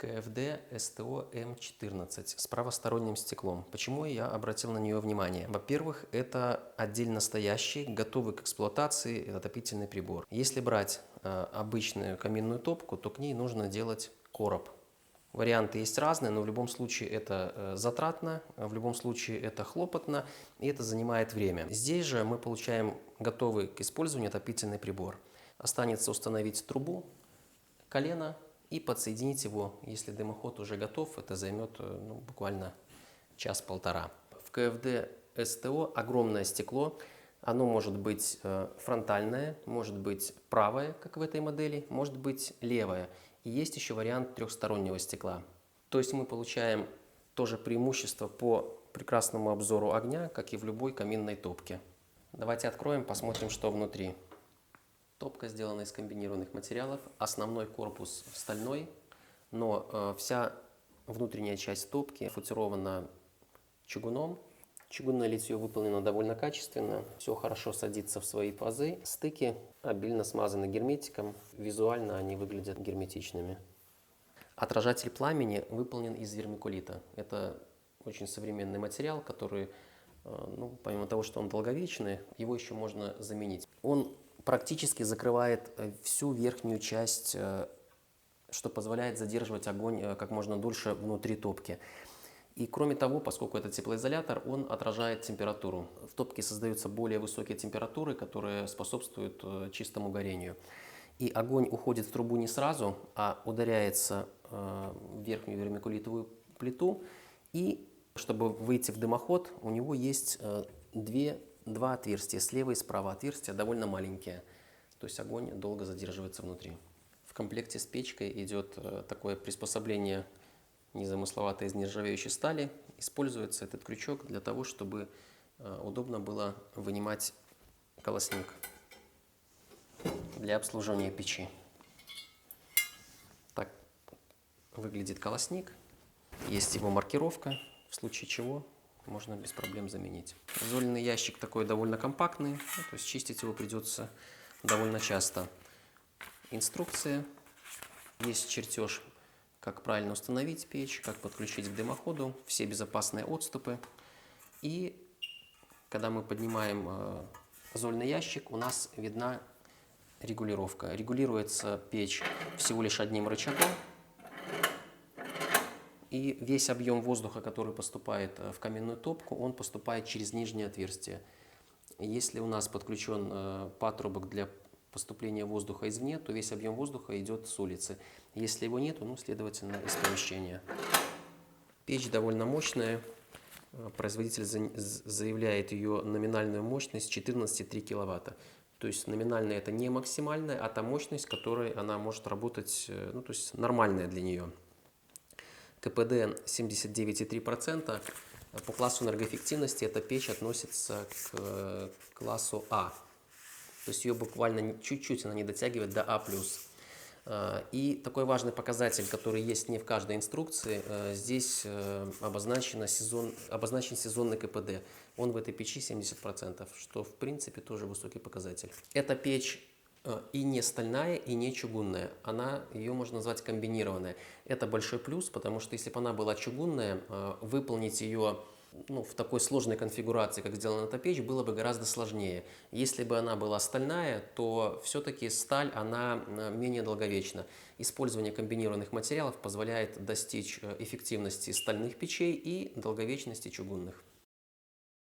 КФД СТО М14 с правосторонним стеклом. Почему я обратил на нее внимание? Во-первых, это отдельно стоящий, готовый к эксплуатации отопительный прибор. Если брать обычную каминную топку, то к ней нужно делать короб. Варианты есть разные, но в любом случае это затратно, в любом случае это хлопотно и это занимает время. Здесь же мы получаем готовый к использованию отопительный прибор. Останется установить трубу, колено и подсоединить его. Если дымоход уже готов, это займет буквально час-полтора. В КФД СТО огромное стекло. Оно может быть фронтальное, может быть правое, как в этой модели, может быть левое. И есть еще вариант трехстороннего стекла. То есть мы получаем тоже преимущество по прекрасному обзору огня, как и в любой каминной топке. Давайте откроем, посмотрим, что внутри. Топка сделана из комбинированных материалов. Основной корпус стальной, но вся внутренняя часть топки футирована чугуном. Чугунное литье выполнено довольно качественно, все хорошо садится в свои пазы. Стыки обильно смазаны герметиком, визуально они выглядят герметичными. Отражатель пламени выполнен из вермикулита. Это очень современный материал, который, помимо того, что он долговечный, его еще можно заменить. Он практически закрывает всю верхнюю часть, что позволяет задерживать огонь как можно дольше внутри топки. И кроме того, поскольку это теплоизолятор, он отражает температуру. В топке создаются более высокие температуры, которые способствуют чистому горению. И огонь уходит в трубу не сразу, а ударяется в верхнюю вермикулитовую плиту. И чтобы выйти в дымоход, у него есть два отверстия, слева и справа. Отверстия довольно маленькие, то есть огонь долго задерживается внутри. В комплекте с печкой идет такое приспособление незамысловатое из нержавеющей стали. Используется этот крючок для того, чтобы удобно было вынимать колосник для обслуживания печи. Так выглядит колосник. Есть его маркировка, в случае чего можно без проблем заменить. Зольный ящик такой довольно компактный, то есть чистить его придется довольно часто. Инструкция, есть чертеж, как правильно установить печь, как подключить к дымоходу, все безопасные отступы. И когда мы поднимаем зольный ящик, у нас видна регулировка. Регулируется печь всего лишь одним рычагом. И весь объем воздуха, который поступает в каменную топку, он поступает через нижнее отверстие. Если у нас подключен патрубок для поступления воздуха извне, то весь объем воздуха идет с улицы. Если его нет, следовательно, из помещения. Печь довольно мощная. Производитель заявляет ее номинальную мощность 14,3 кВт. То есть номинальная это не максимальная, а та мощность, которой она может работать, то есть нормальная для нее. КПД 79,3%. По классу энергоэффективности эта печь относится к классу А. То есть ее буквально чуть-чуть она не дотягивает до А+. И такой важный показатель, который есть не в каждой инструкции, здесь обозначен сезонный КПД. Он в этой печи 70%, что в принципе тоже высокий показатель. Эта печь и не стальная, и не чугунная. Ее можно назвать комбинированная. Это большой плюс, потому что если бы она была чугунная, выполнить ее в такой сложной конфигурации, как сделана эта печь, было бы гораздо сложнее. Если бы она была стальная, то все-таки сталь, она менее долговечна. Использование комбинированных материалов позволяет достичь эффективности стальных печей и долговечности чугунных.